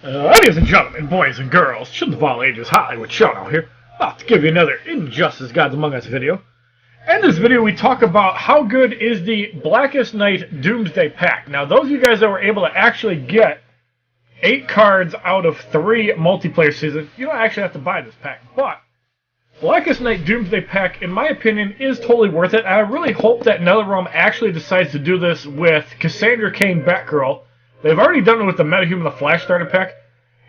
Ladies and gentlemen, boys and girls, children of all ages, HollywoodShono here, about to give you another Injustice Gods Among Us video. In this video, we talk about how good is the Blackest Night Doomsday Pack. Now, those of you guys that were able to actually get 8 cards out of 3 multiplayer seasons, you don't actually have to buy this pack. But Blackest Night Doomsday Pack, in my opinion, is totally worth it. And I really hope that NetherRealm actually decides to do this with Cassandra Cain Batgirl. They've already done it with the Metahuman the Flash starter pack,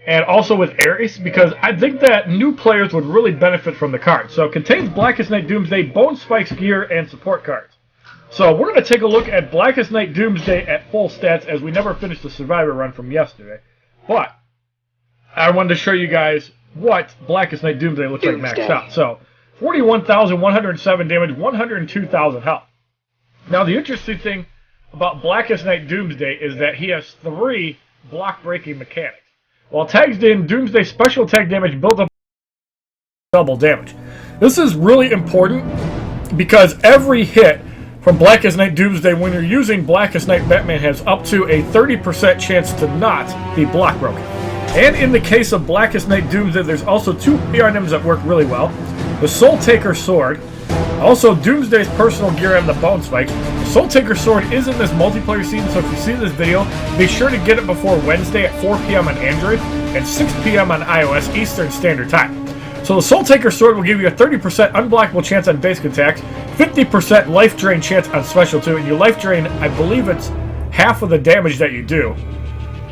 and also with Ares, because I think that new players would really benefit from the card. So it contains Blackest Night Doomsday, Bone Spikes gear, and support cards. So we're going to take a look at Blackest Night Doomsday at full stats, as we never finished the Survivor run from yesterday. But I wanted to show you guys what Blackest Night Doomsday looks like maxed out. So 41,107 damage, 102,000 health. Now the interesting thing about Blackest Night Doomsday is that he has 3 block-breaking mechanics. While tagged in, Doomsday special attack damage builds up double damage. This is really important because every hit from Blackest Night Doomsday when you're using Blackest Night Batman has up to a 30% chance to not be block broken. And in the case of Blackest Night Doomsday, there's also 2 items that work really well. The Soul Taker Sword, also Doomsday's personal gear, and the Bone Spikes. The Soul Taker Sword is in this multiplayer season, so if you see this video, be sure to get it before Wednesday at 4 p.m. on Android and 6 p.m. on iOS Eastern Standard Time. So the Soul Taker Sword will give you a 30% unblockable chance on basic attacks, 50% life drain chance on special 2, and your life drain, I believe it's half of the damage that you do,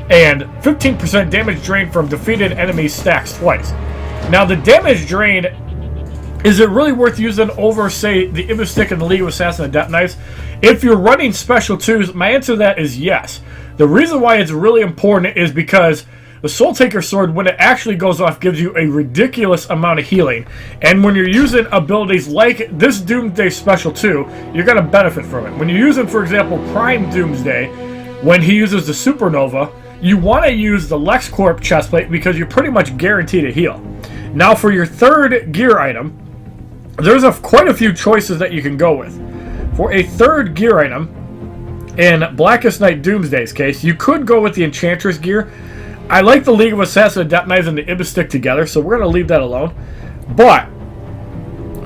and 15% damage drain from defeated enemies stacks twice. Now the damage drain, is it really worth using over, say, the Image Stick and the League of Assassins and Death Knights? If you're running special 2s, my answer to that is yes. The reason why it's really important is because the Soul Taker Sword, when it actually goes off, gives you a ridiculous amount of healing. And when you're using abilities like this Doomsday Special 2, you're going to benefit from it. When you're using, for example, Prime Doomsday, when he uses the Supernova, you want to use the LexCorp chestplate because you're pretty much guaranteed to heal. Now for your third gear item, there's quite a few choices that you can go with. For a third gear item, in Blackest Night Doomsday's case, you could go with the Enchantress gear. I like the League of Assassins and Death Knights and the Image Stick together, so we're going to leave that alone. But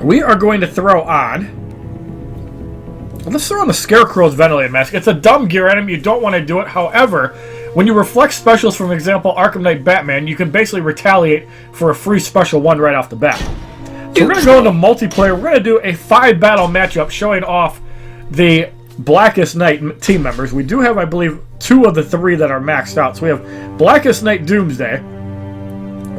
we are going to throw on... let's throw on the Scarecrow's Ventilated Mask. It's a dumb gear item. You don't want to do it. However, when you reflect specials from, for example, Arkham Knight Batman, you can basically retaliate for a free special 1 right off the bat. So we're going to go into multiplayer. We're going to do a 5-battle matchup showing off the Blackest Night team members. We do have, I believe, 2 of the 3 that are maxed out. So we have Blackest Night Doomsday.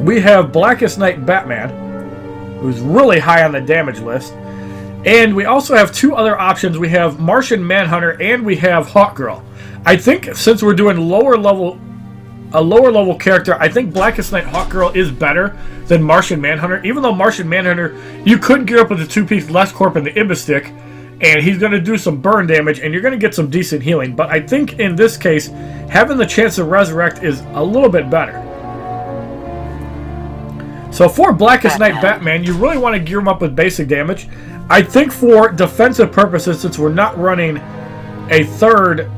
We have Blackest Night Batman, who's really high on the damage list. And we also have 2 other options. We have Martian Manhunter and we have Hawkgirl. I think since we're doing a lower level character, I think Blackest Night Hawkgirl is better than Martian Manhunter. Even though Martian Manhunter, you could gear up with the 2-piece LexCorp and the Image Stick, and he's going to do some burn damage, and you're going to get some decent healing. But I think in this case, having the chance to resurrect is a little bit better. So for Blackest Night Batman, you really want to gear him up with basic damage. I think for defensive purposes, since we're not running a third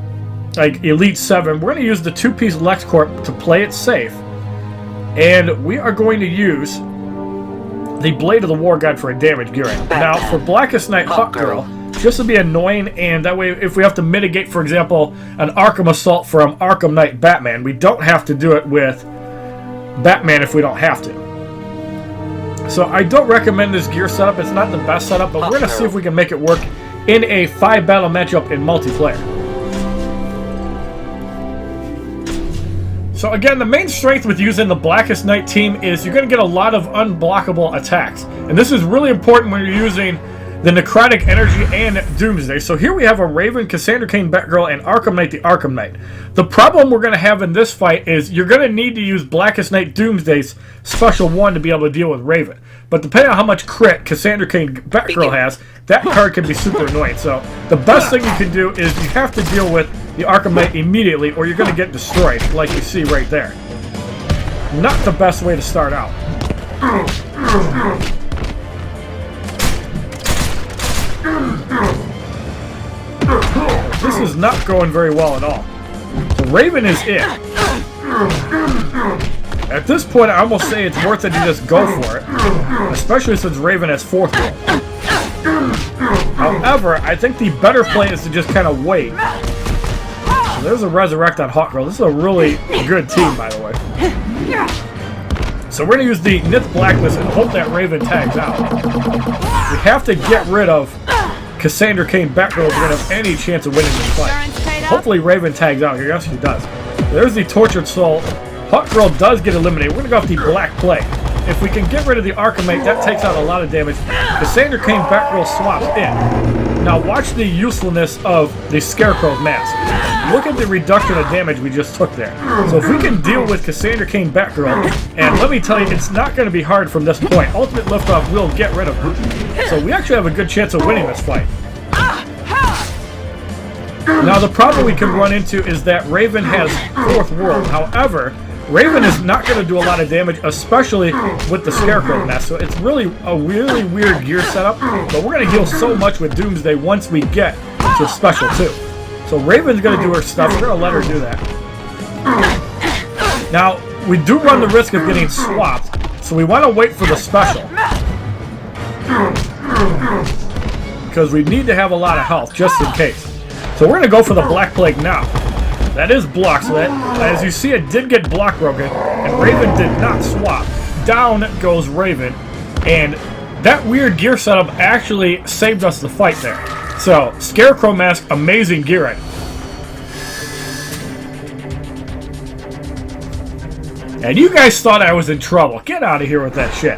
like Elite 7, we're going to use the 2-piece LexCorp to play it safe. And we are going to use the Blade of the War Guide for a damage gear item. Now, for Blackest Night Hawkgirl, just to be annoying, and that way if we have to mitigate, for example, an Arkham Assault from Arkham Knight Batman, we don't have to do it with Batman if we don't have to. So I don't recommend this gear setup. It's not the best setup, but we're going to see if we can make it work in a 5-battle matchup in multiplayer. So again, the main strength with using the Blackest Night team is you're going to get a lot of unblockable attacks. And this is really important when you're using the Necrotic Energy and Doomsday. So here we have a Raven, Cassandra Cain Batgirl, and Arkham Knight the Arkham Knight. The problem we're going to have in this fight is you're going to need to use Blackest Night Doomsday's Special 1 to be able to deal with Raven. But depending on how much crit Cassandra Cain Batgirl has, that card can be super annoying. So the best thing you can do is you have to deal with the Arkham Knight immediately, or you're going to get destroyed, like you see right there. Not the best way to start out. This is not going very well at all. The Raven is it. At this point, I almost say it's worth it to just go for it, especially since Raven has 4th world. However, I think the better play is to just kind of wait. So there's a resurrect on Hawkgirl. This is a really good team, by the way. So we're going to use the Nith Blacklist and hope that Raven tags out. We have to get rid of Cassandra Cain Batgirl if we're going to have any chance of winning this fight. Hopefully Raven tags out here. Yes, she does. There's the Tortured Soul. Hawkgirl does get eliminated. We're going to go off the Black Plague. If we can get rid of the Archimate, that takes out a lot of damage. Cassandra Cain Batgirl swaps in. Now watch the usefulness of the Scarecrow's mask. Look at the reduction of damage we just took there. So if we can deal with Cassandra Cain Batgirl, and let me tell you, it's not going to be hard from this point. Ultimate Liftoff will get rid of her. So we actually have a good chance of winning this fight. Now the problem we can run into is that Raven has 4th world. However, Raven is not going to do a lot of damage, especially with the Scarecrow mask. So it's really a really weird gear setup, but we're going to heal so much with Doomsday once we get to Special 2. So Raven's going to do her stuff. We're going to let her do that. Now, we do run the risk of getting swapped, so we want to wait for the Special. Because we need to have a lot of health, just in case. So we're going to go for the Black Plague now. That is blocked, so that, as you see, it did get block broken, and Raven did not swap. Down goes Raven, and that weird gear setup actually saved us the fight there. So, Scarecrow Mask, amazing gear item. And you guys thought I was in trouble. Get out of here with that shit.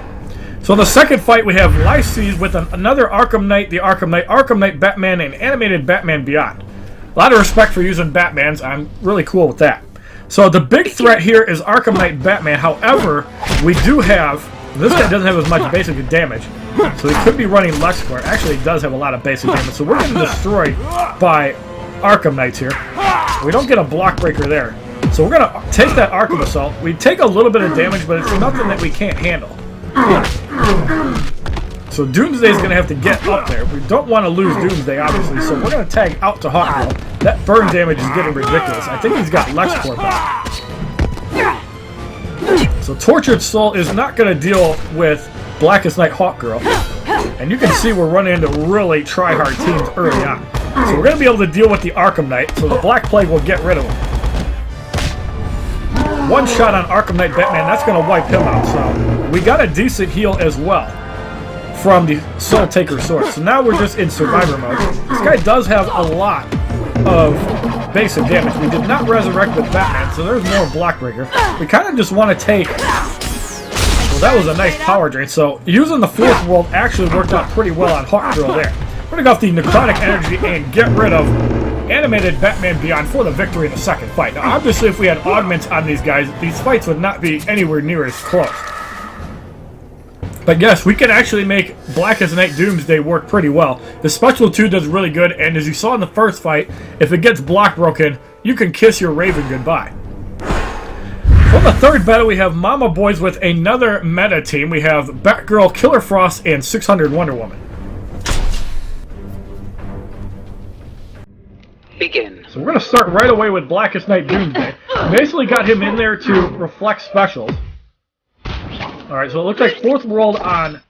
So in the second fight, we have Lyses with another Arkham Knight, the Arkham Knight Batman, and animated Batman Beyond. A lot of respect for using Batmans. I'm really cool with that. So the big threat here is Arkham Knight Batman. However, we do have... This guy doesn't have as much basic damage, so he could be running LexCorp. Actually, he does have a lot of basic damage, so we're getting destroyed by Arkham Knights here. We don't get a block breaker there. So we're going to take that Arkham Assault. We take a little bit of damage, but it's nothing that we can't handle. So Doomsday's going to have to get up there. We don't want to lose Doomsday, obviously, so we're going to tag out to Hawkgirl. That burn damage is getting ridiculous. I think he's got LexCorp out. So Tortured Soul is not going to deal with Blackest Night Hawkgirl. And you can see we're running into really try-hard teams early on. So we're going to be able to deal with the Arkham Knight, so the Black Plague will get rid of him. One shot on Arkham Knight Batman, that's going to wipe him out. So we got a decent heal as well from the Soul Taker Sword. So now we're just in Survivor mode. This guy does have a lot of basic damage. We did not resurrect with Batman, so there's more block breaker. We kind of just want to take... Well, that was a nice power drain. So using the 4th world actually worked out pretty well on Hawkgirl there. We're going to go off the Necrotic Energy and get rid of animated Batman Beyond for the victory in the second fight. Now, obviously, if we had augments on these guys, these fights would not be anywhere near as close. But yes, we can actually make Blackest Night Doomsday work pretty well. The Special 2 does really good, and as you saw in the first fight, if it gets block broken, you can kiss your Raven goodbye. For the third battle, we have Mama Boys with another meta team. We have Batgirl, Killer Frost, and 600 Wonder Woman. Begin. So we're going to start right away with Blackest Night Doomsday. Basically got him in there to reflect specials. Alright, so it looks like 4th world on...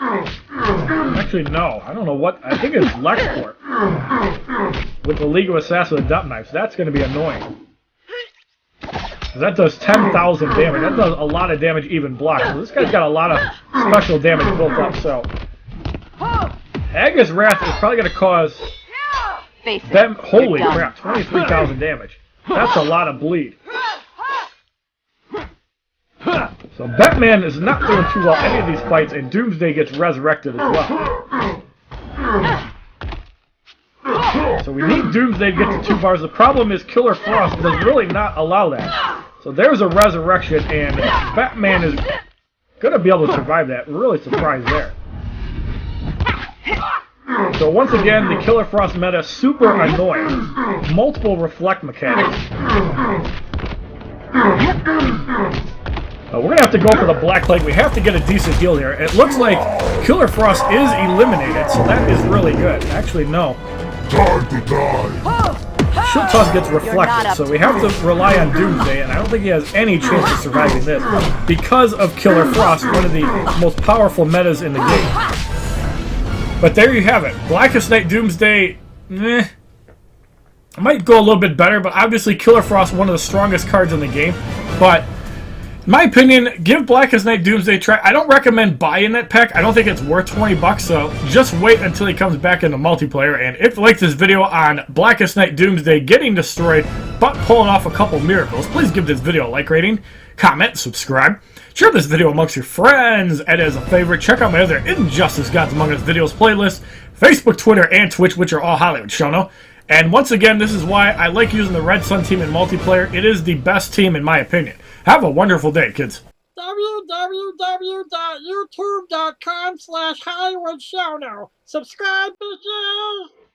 Actually, no. I don't know what... I think it's LexCorp. With the League of Assassins with Dump Knives. That's going to be annoying. That does 10,000 damage. That does a lot of damage even blocked. So this guy's got a lot of special damage built up, so... Agus Wrath is probably going to cause... Them, holy crap, 23,000 damage. That's a lot of bleed. So Batman is not doing too well any of these fights, and Doomsday gets resurrected as well. So we need Doomsday to get to 2 bars. The problem is Killer Frost does really not allow that. So there's a resurrection, and Batman is going to be able to survive that. Really surprised there. So once again, the Killer Frost meta, super annoying. Multiple reflect mechanics. We're going to have to go for the Black Plague. We have to get a decent heal here. It looks like Killer Frost is eliminated, so that is really good. Actually, no. shield toss gets reflected, so we have to rely on Doomsday, and I don't think he has any chance of surviving this because of Killer Frost, one of the most powerful metas in the game. But there you have it. Blackest Night Doomsday, might go a little bit better, but obviously Killer Frost, one of the strongest cards in the game. But in my opinion, give Blackest Night Doomsday a try. I don't recommend buying that pack. I don't think it's worth 20 bucks, so just wait until he comes back into multiplayer. And if you like this video on Blackest Night Doomsday getting destroyed, but pulling off a couple miracles, please give this video a like rating, comment, subscribe. Share this video amongst your friends, and as a favorite, check out my other Injustice Gods Among Us videos playlist, Facebook, Twitter, and Twitch, which are all HollywoodShono. And once again, this is why I like using the Red Sun team in multiplayer. It is the best team in my opinion. Have a wonderful day, kids. www.youtube.com/HollywoodShono. Subscribe, bitches!